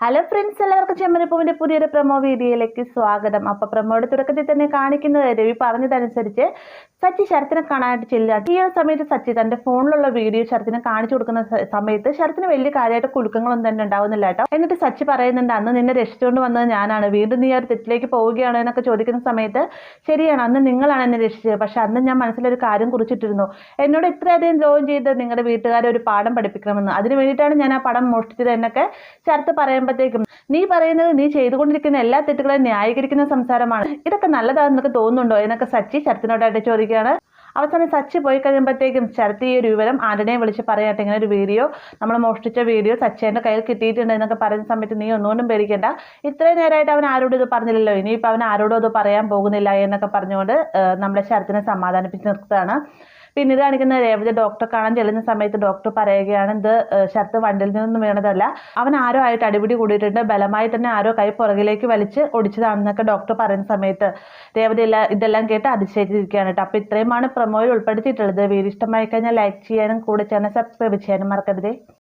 Hello friends, എല്ലാവർക്കും ചെമ്മരിപ്പൂവിൻ്റെ പുതിയൊരു promo വീഡിയോയിലേക്ക് സ്വാഗതം. അപ്പോൾ പ്രൊമോയുടെ തുടക്കത്തിൽ തന്നെ കാണിക്കുന്നത് രവി പറഞ്ഞതനുസരിച്ച് സച്ചി ശരത്തിനെ കാണാനായിട്ട് ചെല്ലുക. ഈ ഒരു സമയത്ത് സച്ചി തൻ്റെ ഫോണിലുള്ള വീഡിയോ ശരത്തിനെ കാണിച്ചു കൊടുക്കുന്ന സമയത്ത് ശരത്തിന് വലിയ കാര്യമായിട്ട് കുലുക്കങ്ങളൊന്നും തന്നെ ഉണ്ടാവുന്നില്ല കേട്ടോ. എന്നിട്ട് സച്ചി പറയുന്നുണ്ട്, അന്ന് നിന്നെ രക്ഷിച്ചുകൊണ്ട് വന്നത് ഞാനാണ്, വീണ്ടും നീ ആ ഒരു തെറ്റിലേക്ക് പോവുകയാണ് എന്നൊക്കെ ചോദിക്കുന്ന സമയത്ത് ശരിയാണ്, അന്ന് നിങ്ങളാണ് എന്നെ രക്ഷിച്ചത്. പക്ഷെ അന്ന് ഞാൻ മനസ്സിലൊരു കാര്യം കുറിച്ചിട്ടിരുന്നു, എന്നോട് ഇത്രയധികം ദ്രോഹം ചെയ്ത് നിങ്ങളുടെ വീട്ടുകാരെ ഒരു പാഠം പഠിപ്പിക്കണമെന്ന്. അതിന് വേണ്ടിയിട്ടാണ് ഞാൻ ആ പടം മോഷ്ടിച്ചത് എന്നൊക്കെ ശരത്ത് പറയുമ്പോഴത്തേക്കും നീ പറയുന്നത് നീ ചെയ്തുകൊണ്ടിരിക്കുന്ന എല്ലാ തെറ്റുകളെയും ന്യായീകരിക്കുന്ന സംസാരമാണ്, ഇതൊക്കെ നല്ലതാണെന്നൊക്കെ തോന്നുന്നുണ്ടോ എന്നൊക്കെ സച്ചി ശരത്തിനോടായിട്ട് ചോദിക്കുകയാണ്. അവസാനം സച്ചി പോയി കഴിയുമ്പോഴത്തേക്കും ശരത്ത് ഈ ഒരു വിവരം ആന്റണിയെ വിളിച്ച് പറയാട്ടെ, ഇങ്ങനെ ഒരു വീഡിയോ, നമ്മൾ മോഷ്ടിച്ച വീഡിയോ സച്ചിൻ്റെ കയ്യിൽ കിട്ടിയിട്ടുണ്ട് എന്നൊക്കെ പറയുന്ന സമയത്ത് നീ ഒന്നുകൊണ്ടും പേടിക്കേണ്ട, ഇത്രയും നേരമായിട്ട് അവൻ ആരോടും ഇത് പറഞ്ഞില്ലല്ലോ, ഇനിയിപ്പോൾ അവൻ ആരോടും അത് പറയാൻ പോകുന്നില്ല എന്നൊക്കെ പറഞ്ഞുകൊണ്ട് നമ്മുടെ ശരത്തിനെ സമാധാനിപ്പിച്ച് നിർത്തുകയാണ്. പിന്നീട് കാണിക്കുന്ന രേവതി ഡോക്ടറെ കാണാൻ ചെല്ലുന്ന സമയത്ത് ഡോക്ടർ പറയുകയാണ്, ഇത് ശരത്ത് വണ്ടിയിൽ നിന്നൊന്നും വീണതല്ല, അവൻ ആരോ ആയിട്ട് അടിപിടി കൂടിയിട്ടുണ്ട്, ബലമായി തന്നെ ആരോ കൈ പുറകിലേക്ക് വലിച്ച് ഒടിച്ചതാണെന്നൊക്കെ ഡോക്ടർ പറയുന്ന സമയത്ത് രേവതി ഇതെല്ലാം കേട്ട് അതിശയിച്ചിരിക്കുകയാണ് കേട്ടോ. അപ്പോൾ ഇത്രയുമാണ് പ്രൊമോയിൽ ഉൾപ്പെടുത്തിയിട്ടുള്ളത്. വീഡിയോ ഇഷ്ടമായി കഴിഞ്ഞാൽ ലൈക്ക് ചെയ്യാനും കൂടെ ചാനൽ സബ്സ്ക്രൈബ് ചെയ്യാനും മറക്കരുതേ.